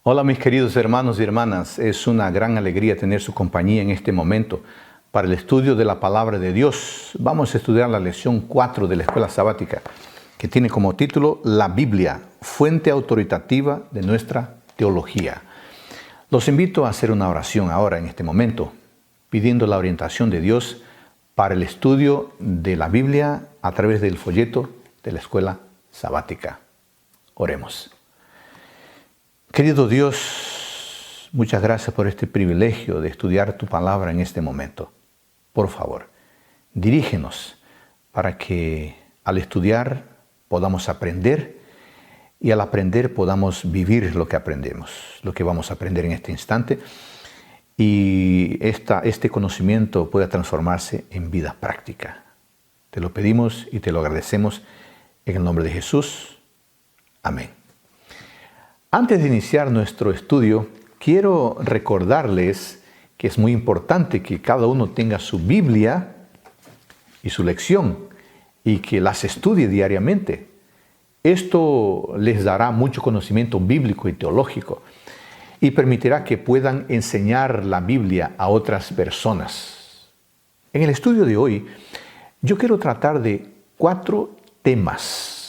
Hola mis queridos hermanos y hermanas, es una gran alegría tener su compañía en este momento para el estudio de la Palabra de Dios. Vamos a estudiar la lección 4 de la Escuela Sabática, que tiene como título La Biblia, fuente autoritativa de nuestra teología. Los invito a hacer una oración ahora en este momento, pidiendo la orientación de Dios para el estudio de la Biblia a través del folleto de la Escuela Sabática. Oremos. Querido Dios, muchas gracias por este privilegio de estudiar tu palabra en este momento. Por favor, dirígenos para que al estudiar podamos aprender y al aprender podamos vivir lo que aprendemos, lo que vamos a aprender en este instante y este conocimiento pueda transformarse en vida práctica. Te lo pedimos y te lo agradecemos en el nombre de Jesús. Amén. Antes de iniciar nuestro estudio, quiero recordarles que es muy importante que cada uno tenga su Biblia y su lección y que las estudie diariamente. Esto les dará mucho conocimiento bíblico y teológico y permitirá que puedan enseñar la Biblia a otras personas. En el estudio de hoy, yo quiero tratar de cuatro temas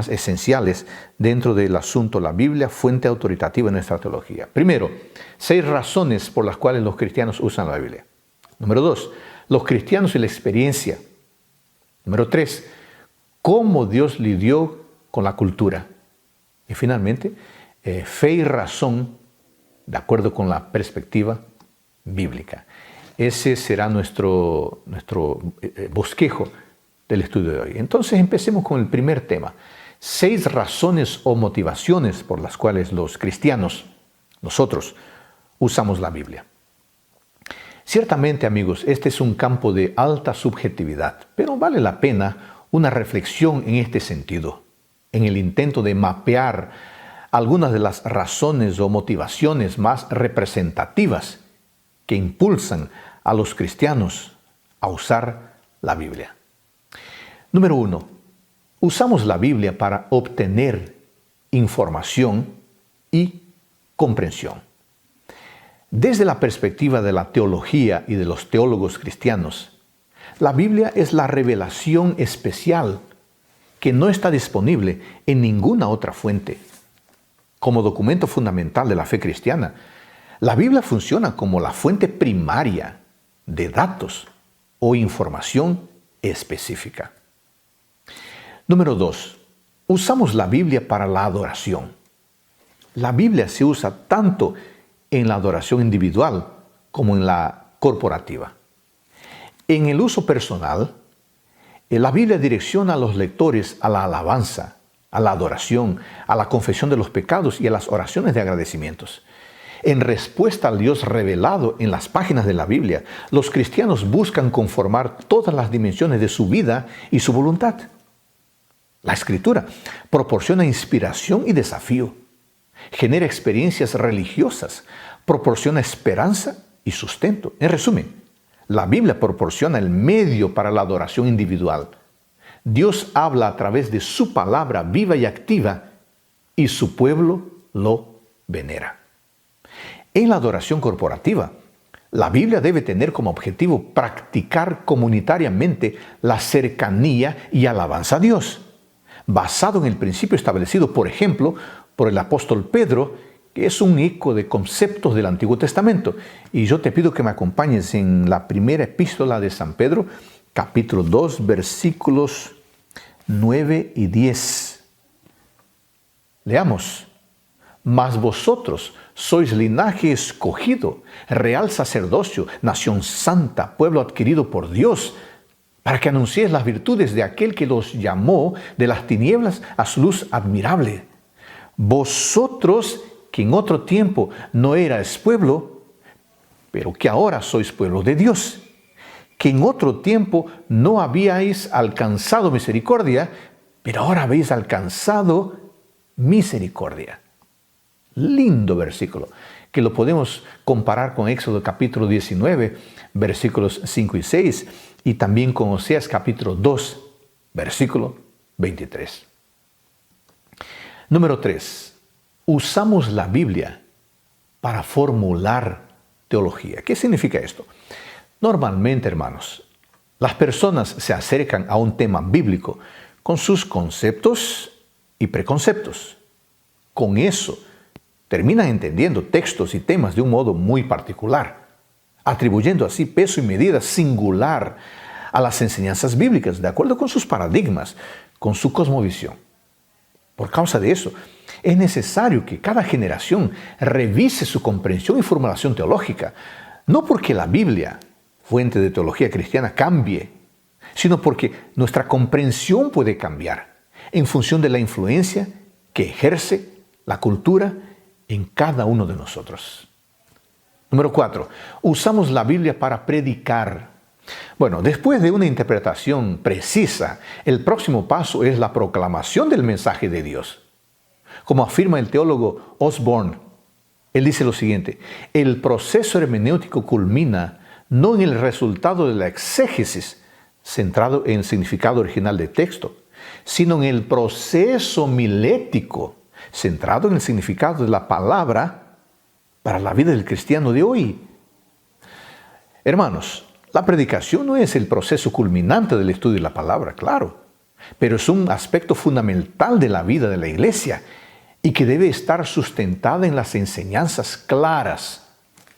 esenciales dentro del asunto la Biblia, fuente autoritativa de nuestra teología. Primero, 6 razones por las cuales los cristianos usan la Biblia. Número 2, los cristianos y la experiencia. Número 3, cómo Dios lidió con la cultura. Y finalmente, fe y razón de acuerdo con la perspectiva bíblica. Ese será nuestro bosquejo del estudio de hoy. Entonces empecemos con el primer tema. 6 razones o motivaciones por las cuales los cristianos, nosotros, usamos la Biblia. Ciertamente, amigos, este es un campo de alta subjetividad, pero vale la pena una reflexión en este sentido, en el intento de mapear algunas de las razones o motivaciones más representativas que impulsan a los cristianos a usar la Biblia. Número 1. Usamos la Biblia para obtener información y comprensión. Desde la perspectiva de la teología y de los teólogos cristianos, la Biblia es la revelación especial que no está disponible en ninguna otra fuente. Como documento fundamental de la fe cristiana, la Biblia funciona como la fuente primaria de datos o información específica. Número 2. Usamos la Biblia para la adoración. La Biblia se usa tanto en la adoración individual como en la corporativa. En el uso personal, la Biblia direcciona a los lectores a la alabanza, a la adoración, a la confesión de los pecados y a las oraciones de agradecimientos. En respuesta al Dios revelado en las páginas de la Biblia, los cristianos buscan conformar todas las dimensiones de su vida y su voluntad. La Escritura proporciona inspiración y desafío, genera experiencias religiosas, proporciona esperanza y sustento. En resumen, la Biblia proporciona el medio para la adoración individual. Dios habla a través de su palabra viva y activa y su pueblo lo venera. En la adoración corporativa, la Biblia debe tener como objetivo practicar comunitariamente la cercanía y alabanza a Dios, basado en el principio establecido, por ejemplo, por el apóstol Pedro, que es un eco de conceptos del Antiguo Testamento. Y yo te pido que me acompañes en la primera epístola de San Pedro, capítulo 2, versículos 9 y 10. Leamos. Mas vosotros sois linaje escogido, real sacerdocio, nación santa, pueblo adquirido por Dios, para que anunciéis las virtudes de aquel que los llamó de las tinieblas a su luz admirable. Vosotros, que en otro tiempo no erais pueblo, pero que ahora sois pueblo de Dios, que en otro tiempo no habíais alcanzado misericordia, pero ahora habéis alcanzado misericordia. Lindo versículo, que lo podemos comparar con Éxodo capítulo 19, versículos 5 y 6, y también con Oseas capítulo 2, versículo 23. Número 3. usamos la Biblia para formular teología. ¿Qué significa esto? Normalmente, hermanos, las personas se acercan a un tema bíblico con sus conceptos y preconceptos. Con eso, terminan entendiendo textos y temas de un modo muy particular, atribuyendo así peso y medida singular a las enseñanzas bíblicas, de acuerdo con sus paradigmas, con su cosmovisión. Por causa de eso, es necesario que cada generación revise su comprensión y formulación teológica, no porque la Biblia, fuente de teología cristiana, cambie, sino porque nuestra comprensión puede cambiar en función de la influencia que ejerce la cultura en cada uno de nosotros. Número 4. Usamos la Biblia para predicar. Bueno, después de una interpretación precisa, el próximo paso es la proclamación del mensaje de Dios. Como afirma el teólogo Osborne, él dice lo siguiente: el proceso hermenéutico culmina no en el resultado de la exégesis, centrado en el significado original del texto, sino en el proceso milético, centrado en el significado de la palabra para la vida del cristiano de hoy. Hermanos, la predicación no es el proceso culminante del estudio de la palabra, claro, pero es un aspecto fundamental de la vida de la iglesia y que debe estar sustentada en las enseñanzas claras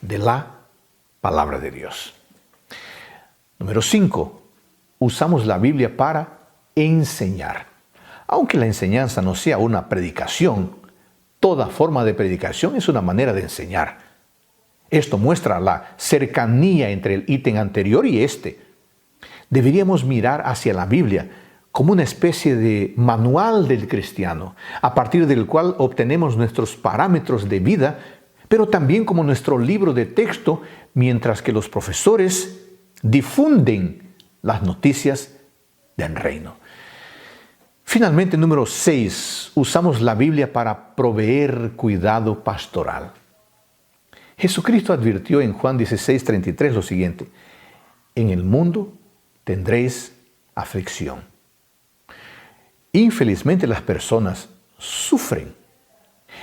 de la palabra de Dios. Número 5. Usamos la Biblia para enseñar. Aunque la enseñanza no sea una predicación, toda forma de predicación es una manera de enseñar. Esto muestra la cercanía entre el ítem anterior y este. Deberíamos mirar hacia la Biblia como una especie de manual del cristiano, a partir del cual obtenemos nuestros parámetros de vida, pero también como nuestro libro de texto, mientras que los profesores difunden las noticias del reino. Finalmente, número 6, usamos la Biblia para proveer cuidado pastoral. Jesucristo advirtió en Juan 16:33 lo siguiente: en el mundo tendréis aflicción. Infelizmente las personas sufren.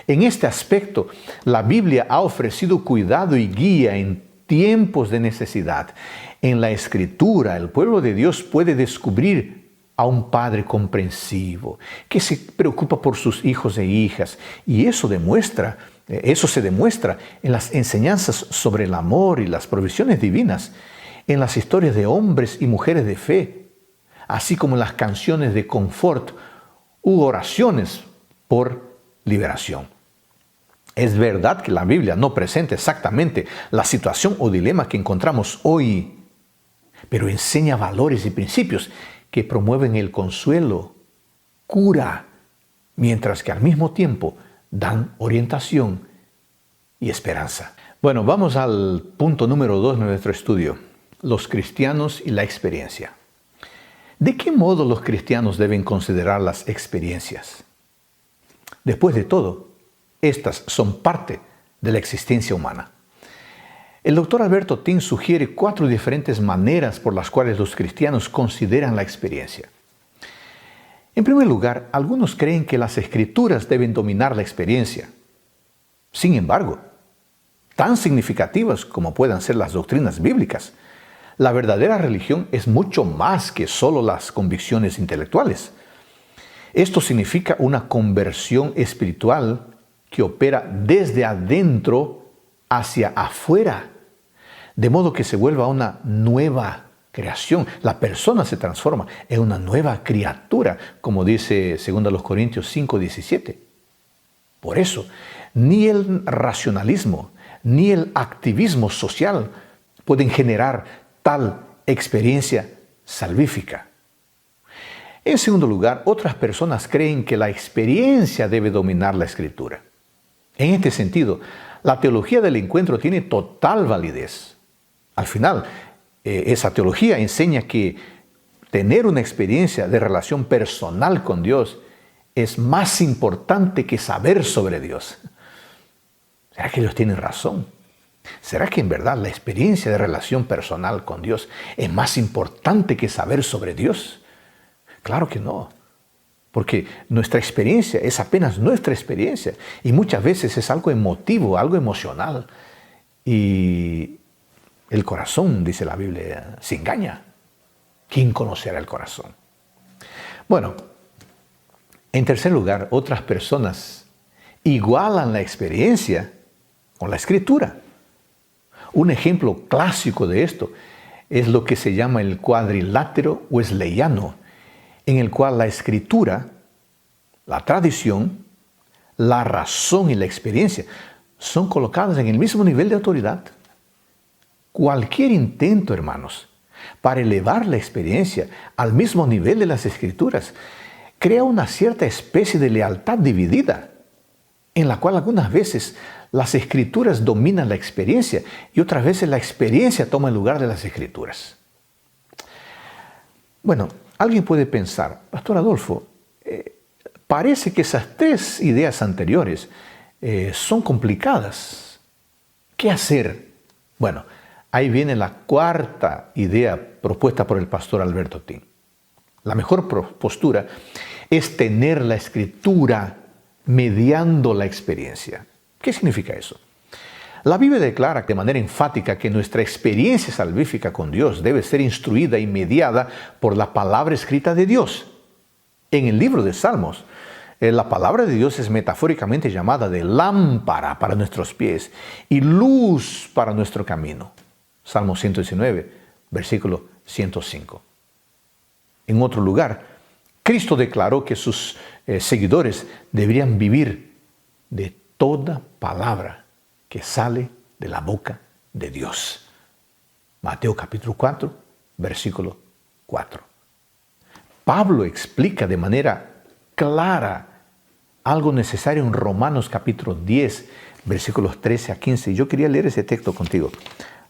En este aspecto, la Biblia ha ofrecido cuidado y guía en tiempos de necesidad. En la Escritura, el pueblo de Dios puede descubrir a un padre comprensivo, que se preocupa por sus hijos e hijas. Y eso se demuestra en las enseñanzas sobre el amor y las provisiones divinas, en las historias de hombres y mujeres de fe, así como en las canciones de confort u oraciones por liberación. Es verdad que la Biblia no presenta exactamente la situación o dilema que encontramos hoy, pero enseña valores y principios que promueven el consuelo, cura, mientras que al mismo tiempo dan orientación y esperanza. Bueno, vamos al punto número 2 de nuestro estudio: los cristianos y la experiencia. ¿De qué modo los cristianos deben considerar las experiencias? Después de todo, estas son parte de la existencia humana. El doctor Alberto Tin sugiere 4 diferentes maneras por las cuales los cristianos consideran la experiencia. En primer lugar, algunos creen que las escrituras deben dominar la experiencia. Sin embargo, tan significativas como puedan ser las doctrinas bíblicas, la verdadera religión es mucho más que solo las convicciones intelectuales. Esto significa una conversión espiritual que opera desde adentro hacia afuera, de modo que se vuelva una nueva creación. La persona se transforma en una nueva criatura, como dice 2 Corintios 5:17. Por eso, ni el racionalismo ni el activismo social pueden generar tal experiencia salvífica. En segundo lugar, otras personas creen que la experiencia debe dominar la Escritura. En este sentido, la teología del encuentro tiene total validez. Al final, esa teología enseña que tener una experiencia de relación personal con Dios es más importante que saber sobre Dios. ¿Será que ellos tienen razón? ¿Será que en verdad la experiencia de relación personal con Dios es más importante que saber sobre Dios? Claro que no. porque nuestra experiencia es apenas nuestra experiencia y muchas veces es algo emotivo, algo emocional. Y el corazón, dice la Biblia, se engaña. ¿Quién conocerá el corazón? Bueno, en tercer lugar, otras personas igualan la experiencia con la escritura. Un ejemplo clásico de esto es lo que se llama el cuadrilátero wesleyano, en el cual la escritura, la tradición, la razón y la experiencia son colocadas en el mismo nivel de autoridad. Cualquier intento, hermanos, para elevar la experiencia al mismo nivel de las escrituras crea una cierta especie de lealtad dividida, en la cual algunas veces las escrituras dominan la experiencia y otras veces la experiencia toma el lugar de las escrituras. Bueno, alguien puede pensar, Pastor Adolfo, parece que esas tres ideas anteriores son complicadas. ¿Qué hacer? Bueno, ahí viene la cuarta idea propuesta por el pastor Alberto Tin. La mejor postura es tener la escritura mediando la experiencia. ¿Qué significa eso? La Biblia declara de manera enfática que nuestra experiencia salvífica con Dios debe ser instruida y mediada por la palabra escrita de Dios. En el libro de Salmos, la palabra de Dios es metafóricamente llamada de lámpara para nuestros pies y luz para nuestro camino. Salmo 119, versículo 105. En otro lugar, Cristo declaró que sus seguidores deberían vivir de toda palabra que sale de la boca de Dios. Mateo capítulo 4, versículo 4. Pablo explica de manera clara algo necesario en Romanos capítulo 10, versículos 13 a 15. Yo quería leer ese texto contigo.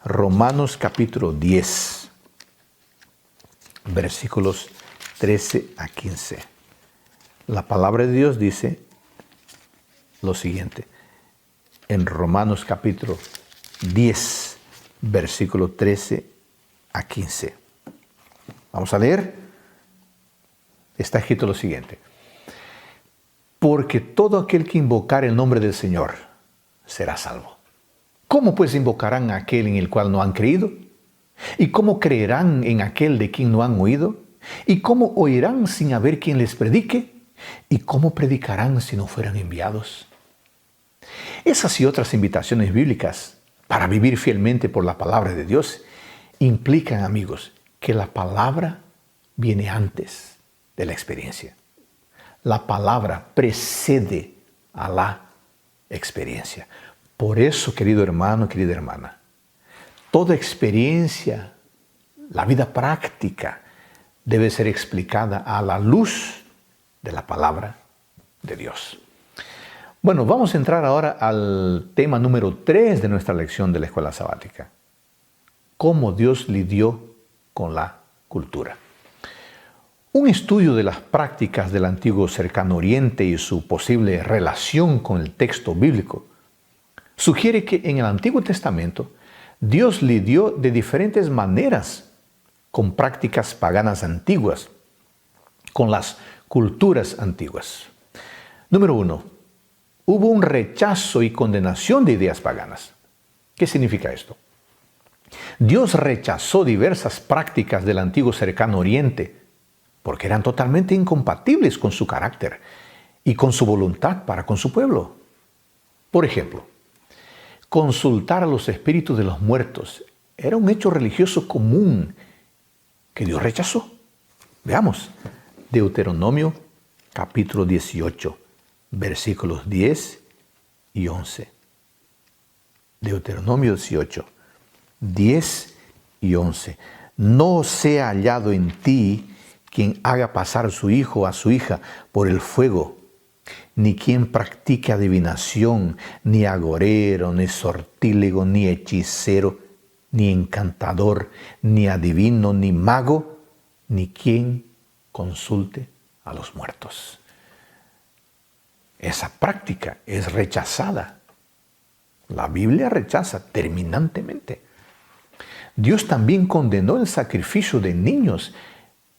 Romanos capítulo 10, versículos 13 a 15. La palabra de Dios dice lo siguiente. En Romanos capítulo 10, versículo 13 a 15. Vamos a leer. Está escrito lo siguiente. Porque todo aquel que invocar el nombre del Señor será salvo. ¿Cómo pues invocarán a aquel en el cual no han creído? ¿Y cómo creerán en aquel de quien no han oído? ¿Y cómo oirán sin haber quien les predique? ¿Y cómo predicarán si no fueran enviados? Esas y otras invitaciones bíblicas para vivir fielmente por la palabra de Dios implican, amigos, que la palabra viene antes de la experiencia. La palabra precede a la experiencia. Por eso, querido hermano, querida hermana, toda experiencia, la vida práctica, debe ser explicada a la luz de la palabra de Dios. Bueno, vamos a entrar ahora al tema número 3 de nuestra lección de la escuela sabática. Cómo Dios lidió con la cultura. Un estudio de las prácticas del antiguo Cercano Oriente y su posible relación con el texto bíblico sugiere que en el Antiguo Testamento Dios lidió de diferentes maneras con prácticas paganas antiguas, con las culturas antiguas. Número 1. Hubo un rechazo y condenación de ideas paganas. ¿Qué significa esto? Dios rechazó diversas prácticas del antiguo Cercano Oriente porque eran totalmente incompatibles con su carácter y con su voluntad para con su pueblo. Por ejemplo, consultar a los espíritus de los muertos era un hecho religioso común que Dios rechazó. Veamos, Deuteronomio capítulo 18, versículos 10 y 11. Deuteronomio 18, 10 y 11. No sea hallado en ti quien haga pasar su hijo o a su hija por el fuego, ni quien practique adivinación, ni agorero, ni sortílego, ni hechicero, ni encantador, ni adivino, ni mago, ni quien consulte a los muertos. Esa práctica es rechazada. La Biblia rechaza terminantemente. Dios también condenó el sacrificio de niños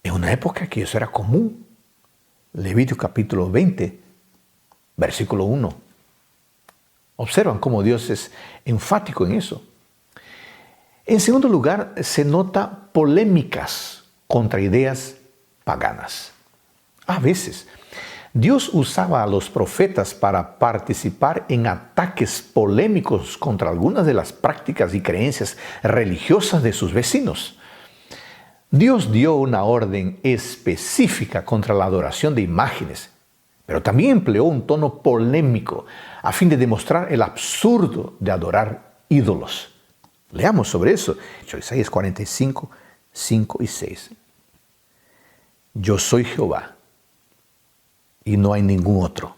en una época que eso era común. Levítico capítulo 20, versículo 1. Observan cómo Dios es enfático en eso. En segundo lugar, se nota polémicas contra ideas paganas. A veces, Dios usaba a los profetas para participar en ataques polémicos contra algunas de las prácticas y creencias religiosas de sus vecinos. Dios dio una orden específica contra la adoración de imágenes, pero también empleó un tono polémico a fin de demostrar el absurdo de adorar ídolos. Leamos sobre eso. Isaías 45, 5 y 6. Yo soy Jehová y no hay ningún otro.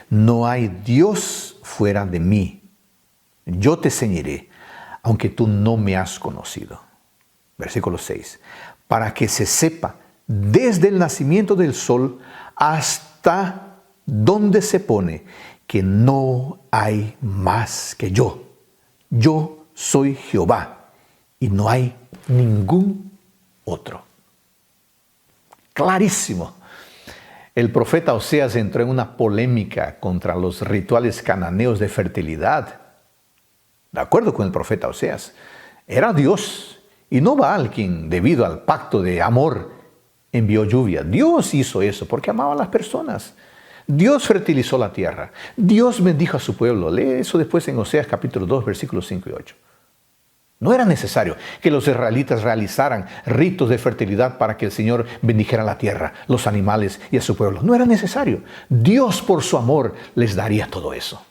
No hay Dios fuera de mí. Yo te ceñiré, aunque tú no me has conocido. Versículo 6. Para que se sepa desde el nacimiento del sol hasta donde se pone que no hay más que yo. Yo soy Jehová y no hay ningún otro. Clarísimo. El profeta Oseas entró en una polémica contra los rituales cananeos de fertilidad. De acuerdo con el profeta Oseas, era Dios y no Baal quien, debido al pacto de amor, envió lluvia. Dios hizo eso porque amaba a las personas. Dios fertilizó la tierra. Dios bendijo a su pueblo. Lee eso después en Oseas capítulo 2, versículos 5 y 8. No era necesario que los israelitas realizaran ritos de fertilidad para que el Señor bendijera la tierra, los animales y a su pueblo. No era necesario. Dios, por su amor, les daría todo eso.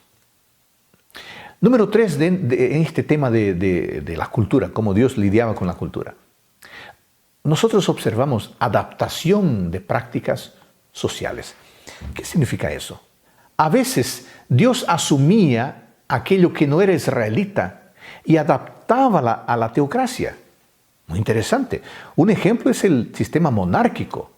Número 3, en este tema de la cultura, cómo Dios lidiaba con la cultura. Nosotros observamos adaptación de prácticas sociales. ¿Qué significa eso? A veces Dios asumía aquello que no era israelita y adaptaba a la teocracia. Muy interesante. Un ejemplo es el sistema monárquico.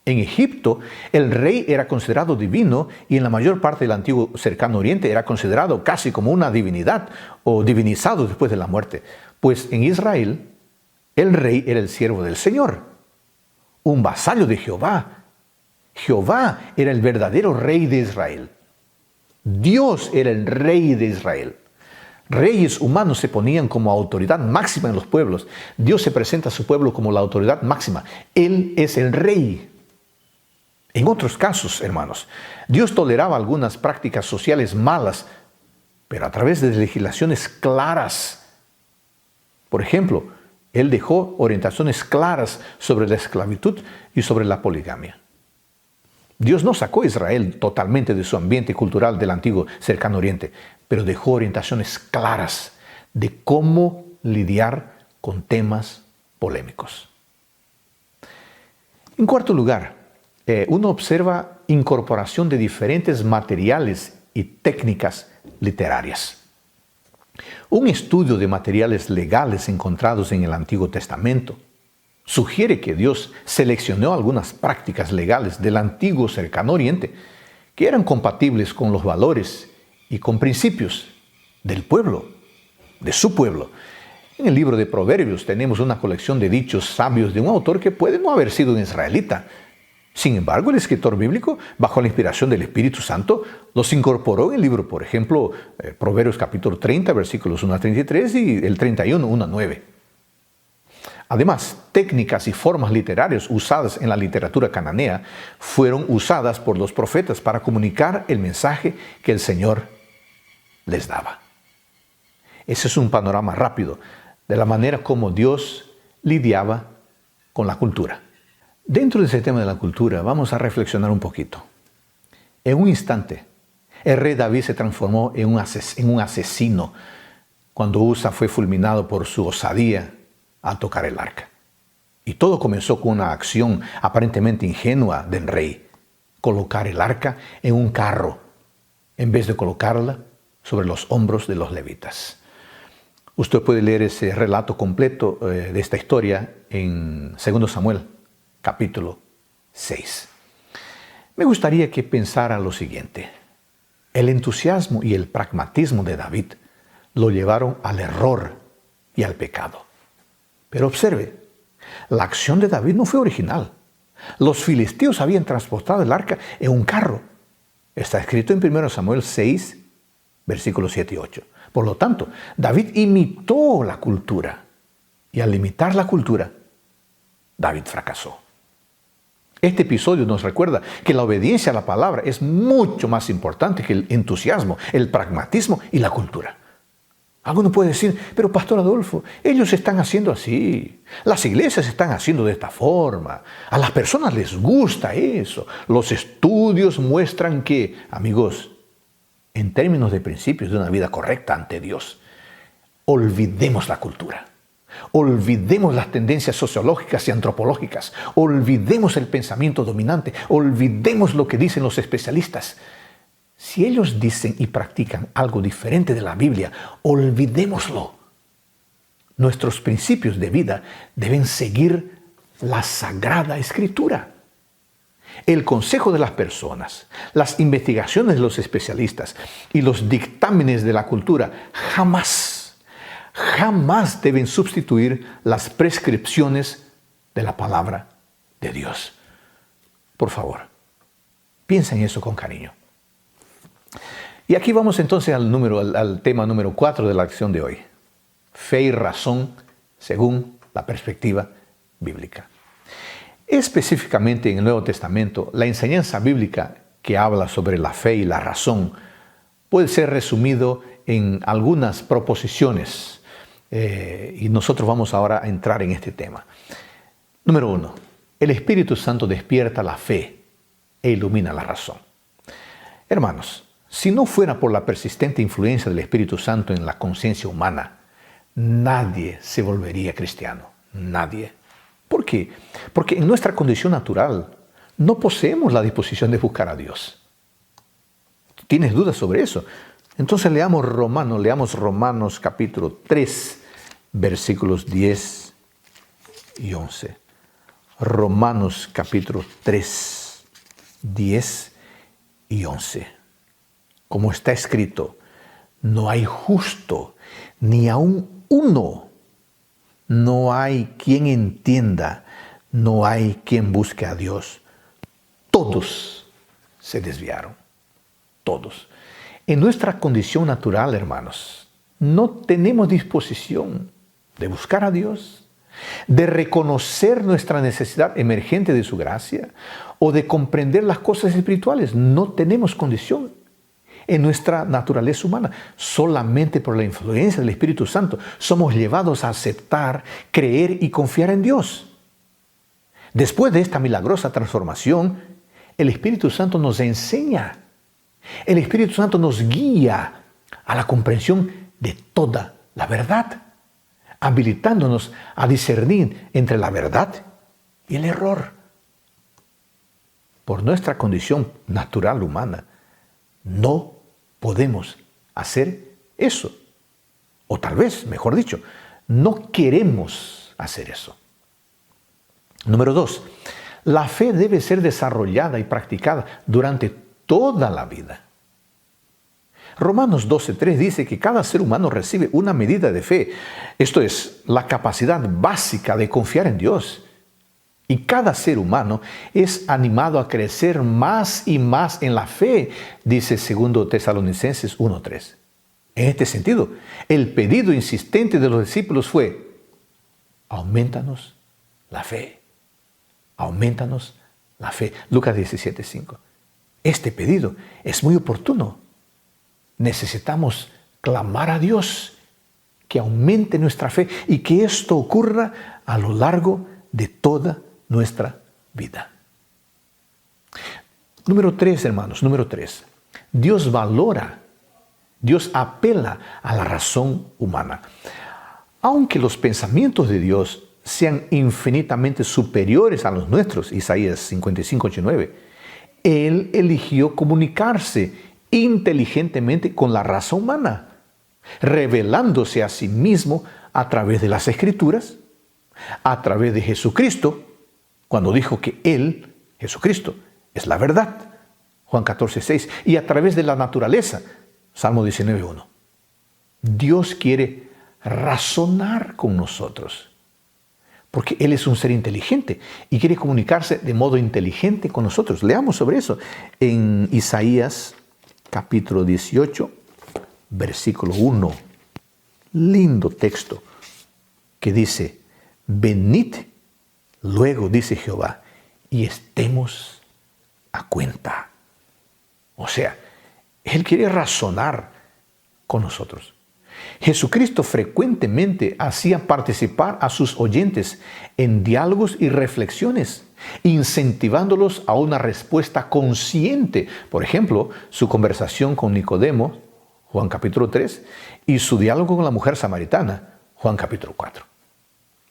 En Egipto, el rey era considerado divino y en la mayor parte del antiguo cercano oriente era considerado casi como una divinidad o divinizado después de la muerte. Pues en Israel, el rey era el siervo del Señor, un vasallo de Jehová. Jehová era el verdadero rey de Israel. Dios era el rey de Israel. Reyes humanos se ponían como autoridad máxima en los pueblos. Dios se presenta a su pueblo como la autoridad máxima. Él es el rey. En otros casos, hermanos, Dios toleraba algunas prácticas sociales malas, pero a través de legislaciones claras. Por ejemplo, Él dejó orientaciones claras sobre la esclavitud y sobre la poligamia. Dios no sacó a Israel totalmente de su ambiente cultural del antiguo cercano oriente, pero dejó orientaciones claras de cómo lidiar con temas polémicos. En cuarto lugar, uno observa incorporación de diferentes materiales y técnicas literarias. Un estudio de materiales legales encontrados en el Antiguo Testamento sugiere que Dios seleccionó algunas prácticas legales del antiguo cercano oriente que eran compatibles con los valores y con principios del pueblo, de su pueblo. En el libro de Proverbios tenemos una colección de dichos sabios de un autor que puede no haber sido un israelita. Sin embargo, el escritor bíblico, bajo la inspiración del Espíritu Santo, los incorporó en el libro, por ejemplo, Proverbios capítulo 30, versículos 1 a 33 y el 31, 1 a 9. Además, técnicas y formas literarias usadas en la literatura cananea fueron usadas por los profetas para comunicar el mensaje que el Señor les daba. Ese es un panorama rápido de la manera como Dios lidiaba con la cultura. Dentro de ese tema de la cultura, vamos a reflexionar un poquito. En un instante, el rey David se transformó en un asesino cuando Usa fue fulminado por su osadía al tocar el arca. Y todo comenzó con una acción aparentemente ingenua del rey: colocar el arca en un carro en vez de colocarla sobre los hombros de los levitas. Usted puede leer ese relato completo de esta historia en 2 Samuel, capítulo 6. Me gustaría que pensara lo siguiente. El entusiasmo y el pragmatismo de David lo llevaron al error y al pecado. Pero observe, la acción de David no fue original. Los filisteos habían transportado el arca en un carro. Está escrito en 1 Samuel 6, versículos 7 y 8. Por lo tanto, David imitó la cultura. Y al imitar la cultura, David fracasó. Este episodio nos recuerda que la obediencia a la palabra es mucho más importante que el entusiasmo, el pragmatismo y la cultura. Alguno puede decir, pero Pastor Adolfo, ellos están haciendo así. Las iglesias están haciendo de esta forma. A las personas les gusta eso. Los estudios muestran que, amigos, en términos de principios de una vida correcta ante Dios, olvidemos la cultura. Olvidemos las tendencias sociológicas y antropológicas. Olvidemos el pensamiento dominante. Olvidemos lo que dicen los especialistas. Si ellos dicen y practican algo diferente de la Biblia, olvidémoslo. Nuestros principios de vida deben seguir la Sagrada Escritura. El consejo de las personas, las investigaciones de los especialistas y los dictámenes de la cultura jamás deben sustituir las prescripciones de la palabra de Dios. Por favor, piensa en eso con cariño. Y aquí vamos entonces al tema número 4 de la lección de hoy. Fe y razón según la perspectiva bíblica. Específicamente en el Nuevo Testamento, la enseñanza bíblica que habla sobre la fe y la razón puede ser resumido en algunas proposiciones. Y nosotros vamos ahora a entrar en este tema. Número 1. El Espíritu Santo despierta la fe e ilumina la razón. Hermanos, si no fuera por la persistente influencia del Espíritu Santo en la conciencia humana, nadie se volvería cristiano. Nadie. ¿Por qué? Porque en nuestra condición natural no poseemos la disposición de buscar a Dios. ¿Tienes dudas sobre eso? Entonces leamos Romanos capítulo 3, versículos 10 y 11. Romanos capítulo 3, 10 y 11. Como está escrito, no hay justo, ni aun uno. No hay quien entienda, no hay quien busque a Dios. Todos se desviaron, todos. En nuestra condición natural, hermanos, no tenemos disposición de buscar a Dios, de reconocer nuestra necesidad emergente de su gracia o de comprender las cosas espirituales. No tenemos condición. En nuestra naturaleza humana, solamente por la influencia del Espíritu Santo, somos llevados a aceptar, creer y confiar en Dios. Después de esta milagrosa transformación, el Espíritu Santo nos enseña. El Espíritu Santo nos guía a la comprensión de toda la verdad, habilitándonos a discernir entre la verdad y el error. Por nuestra condición natural humana, no podemos hacer eso. O tal vez, mejor dicho, no queremos hacer eso. Número 2. La fe debe ser desarrollada y practicada durante toda la vida. Romanos 12:3 dice que cada ser humano recibe una medida de fe. Esto es, la capacidad básica de confiar en Dios. Y cada ser humano es animado a crecer más y más en la fe, dice 2 Tesalonicenses 1:3. En este sentido, el pedido insistente de los discípulos fue: aumentanos la fe. Aumentanos la fe. Lucas 17:5. Este pedido es muy oportuno. Necesitamos clamar a Dios que aumente nuestra fe y que esto ocurra a lo largo de toda nuestra vida. Número 3, hermanos, número 3. Dios valora, Dios apela a la razón humana. Aunque los pensamientos de Dios sean infinitamente superiores a los nuestros, Isaías 55:8-9, Él eligió comunicarse inteligentemente con la raza humana, revelándose a sí mismo a través de las Escrituras, a través de Jesucristo, cuando dijo que Él, Jesucristo, es la verdad, Juan 14:6, y a través de la naturaleza, Salmo 19:1. Dios quiere razonar con nosotros. porque Él es un ser inteligente y quiere comunicarse de modo inteligente con nosotros. Leamos sobre eso en Isaías capítulo 18, versículo 1. Lindo texto que dice: venid luego, dice Jehová, y estemos a cuenta. O sea, Él quiere razonar con nosotros. Jesucristo frecuentemente hacía participar a sus oyentes en diálogos y reflexiones, incentivándolos a una respuesta consciente. Por ejemplo, su conversación con Nicodemo, Juan capítulo 3, y su diálogo con la mujer samaritana, Juan capítulo 4.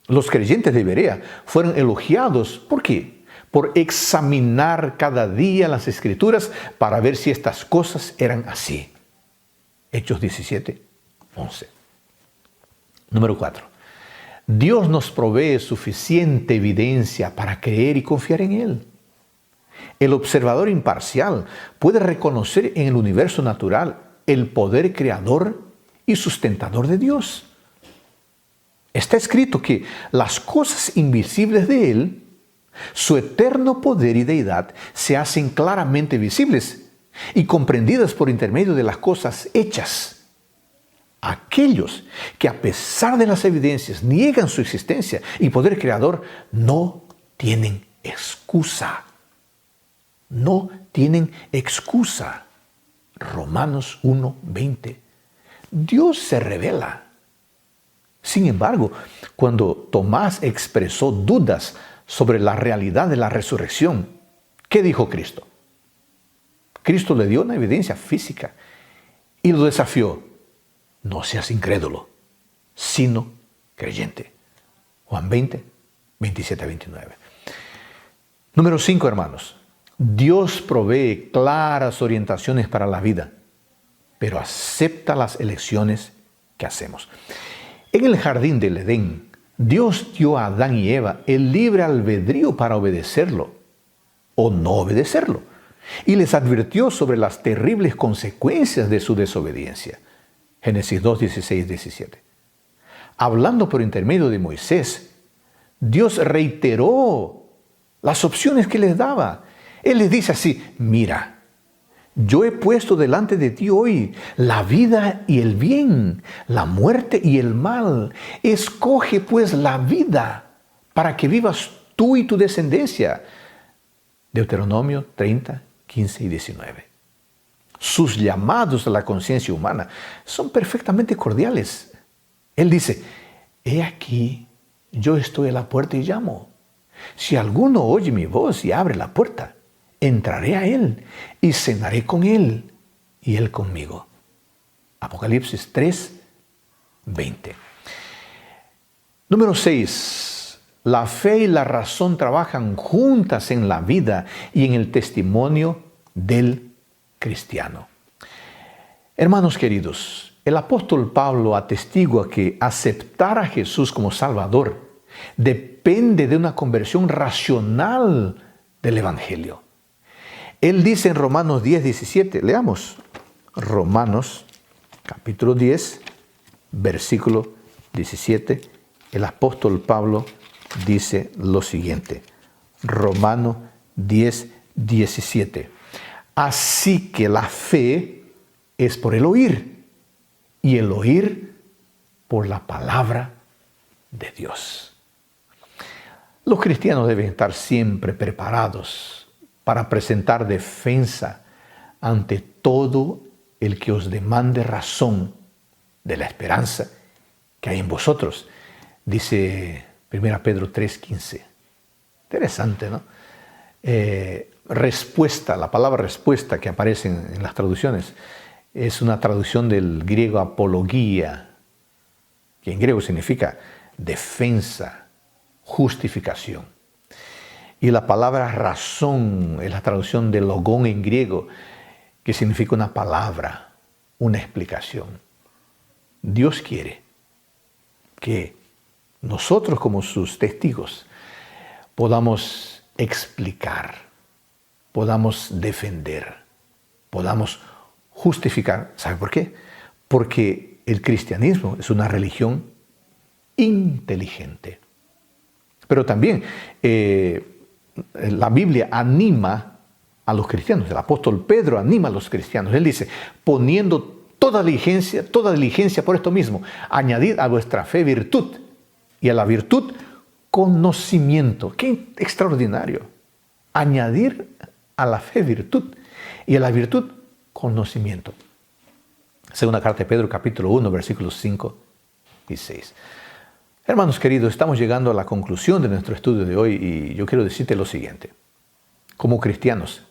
Los creyentes de Berea fueron elogiados. ¿Por qué? Por examinar cada día las Escrituras para ver si estas cosas eran así. Hechos 17, 11. Número 4. Dios nos provee suficiente evidencia para creer y confiar en Él. El observador imparcial puede reconocer en el universo natural el poder creador y sustentador de Dios. Está escrito que las cosas invisibles de Él, su eterno poder y deidad, se hacen claramente visibles y comprendidas por intermedio de las cosas hechas. Aquellos que, a pesar de las evidencias, niegan su existencia y poder creador, no tienen excusa. No tienen excusa. Romanos 1:20. Dios se revela. Sin embargo, cuando Tomás expresó dudas sobre la realidad de la resurrección, ¿qué dijo Cristo? Cristo le dio una evidencia física y lo desafió: no seas incrédulo, sino creyente. Juan 20, 27 a 29. Número 5, hermanos. Dios provee claras orientaciones para la vida, pero acepta las elecciones que hacemos. En el jardín del Edén, Dios dio a Adán y Eva el libre albedrío para obedecerlo o no obedecerlo, y les advirtió sobre las terribles consecuencias de su desobediencia. Génesis 2, 16, 17. Hablando por intermedio de Moisés, Dios reiteró las opciones que les daba. Él les dice así: mira, yo he puesto delante de ti hoy la vida y el bien, la muerte y el mal. Escoge pues la vida para que vivas tú y tu descendencia. Deuteronomio 30, 15 y 19. Sus llamados a la conciencia humana son perfectamente cordiales. Él dice: he aquí, yo estoy a la puerta y llamo. Si alguno oye mi voz y abre la puerta, entraré a él y cenaré con él y él conmigo. Apocalipsis 3, 20. Número 6. La fe y la razón trabajan juntas en la vida y en el testimonio del cristiano. Hermanos queridos, el apóstol Pablo atestigua que aceptar a Jesús como Salvador depende de una conversión racional del Evangelio. Él dice en Romanos 10, 17, leamos Romanos capítulo 10, versículo 17, el apóstol Pablo dice lo siguiente, Romanos 10, 17. Así que la fe es por el oír, y el oír por la palabra de Dios. Los cristianos deben estar siempre preparados para presentar defensa ante todo el que os demande razón de la esperanza que hay en vosotros. Dice 1 Pedro 3:15. Interesante, ¿no? Respuesta, la palabra respuesta que aparece en las traducciones es una traducción del griego apología, que en griego significa defensa, justificación. Y la palabra razón es la traducción de logón en griego, que significa una palabra, una explicación. Dios quiere que nosotros como sus testigos podamos explicar, podamos defender, podamos justificar. ¿Sabe por qué? Porque el cristianismo es una religión inteligente. Pero también la Biblia anima a los cristianos. El apóstol Pedro anima a los cristianos. Él dice, poniendo toda diligencia por esto mismo, añadid a vuestra fe virtud, y a la virtud conocimiento. ¡Qué extraordinario! Añadir a la fe virtud, y a la virtud conocimiento. Segunda carta de Pedro, capítulo 1, versículos 5 y 6. Hermanos queridos, estamos llegando a la conclusión de nuestro estudio de hoy y yo quiero decirte lo siguiente. Como cristianos,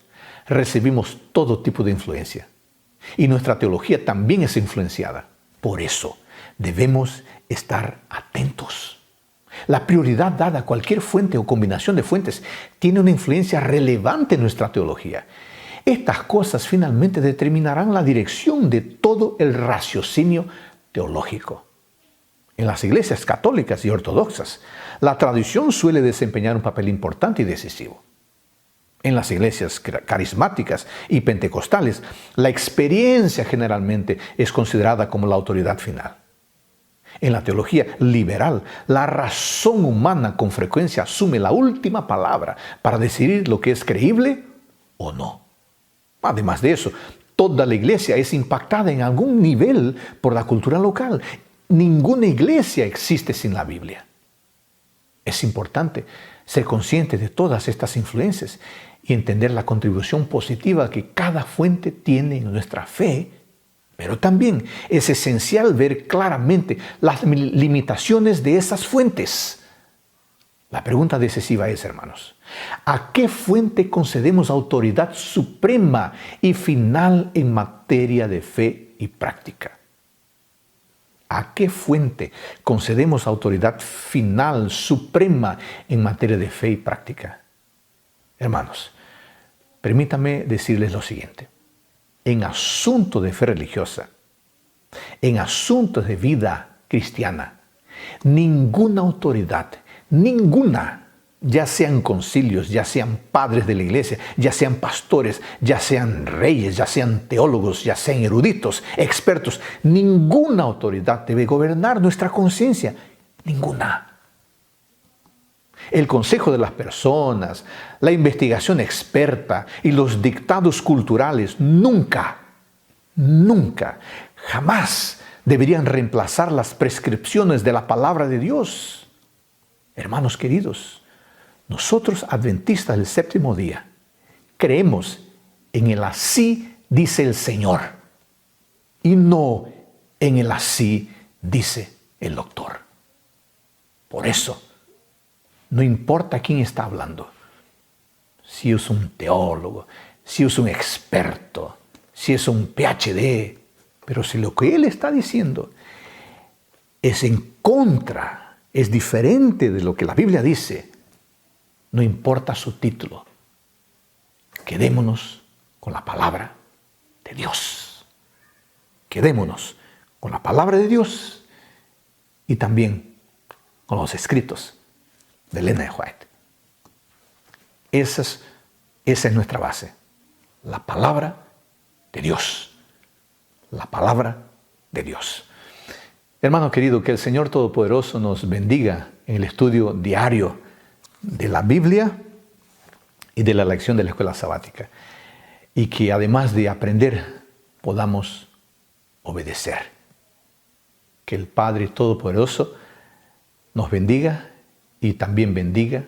recibimos todo tipo de influencia y nuestra teología también es influenciada. Por eso, debemos estar atentos. La prioridad dada a cualquier fuente o combinación de fuentes tiene una influencia relevante en nuestra teología. Estas cosas finalmente determinarán la dirección de todo el raciocinio teológico. En las iglesias católicas y ortodoxas, la tradición suele desempeñar un papel importante y decisivo. En las iglesias carismáticas y pentecostales, la experiencia generalmente es considerada como la autoridad final. En la teología liberal, la razón humana con frecuencia asume la última palabra para decidir lo que es creíble o no. Además de eso, toda la iglesia es impactada en algún nivel por la cultura local. Ninguna iglesia existe sin la Biblia. Es importante ser consciente de todas estas influencias y entender la contribución positiva que cada fuente tiene en nuestra fe, pero también es esencial ver claramente las limitaciones de esas fuentes. La pregunta decisiva es, hermanos, ¿a qué fuente concedemos autoridad suprema y final en materia de fe y práctica? ¿A qué fuente concedemos autoridad final, suprema en materia de fe y práctica? Hermanos, permítanme decirles lo siguiente. En asuntos de fe religiosa, en asuntos de vida cristiana, ninguna autoridad, ninguna, ya sean concilios, ya sean padres de la iglesia, ya sean pastores, ya sean reyes, ya sean teólogos, ya sean eruditos, expertos, ninguna autoridad debe gobernar nuestra conciencia, ninguna. El consejo de las personas, la investigación experta y los dictados culturales nunca, jamás deberían reemplazar las prescripciones de la palabra de Dios. Hermanos queridos, nosotros adventistas del séptimo día creemos en el así dice el Señor y no en el así dice el doctor. Por eso, no importa quién está hablando, si es un teólogo, si es un experto, si es un PhD, pero si lo que él está diciendo es en contra, es diferente de lo que la Biblia dice, no importa su título, quedémonos con la palabra de Dios. Quedémonos con la palabra de Dios y también con los escritos de Ellen G. White. Esa es nuestra base. La palabra de Dios. La palabra de Dios. Hermano querido, que el Señor Todopoderoso nos bendiga en el estudio diario de la Biblia y de la lección de la escuela sabática. Y que además de aprender, podamos obedecer. Que el Padre Todopoderoso nos bendiga y también bendiga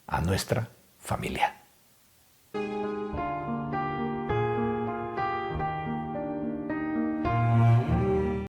a nuestra familia.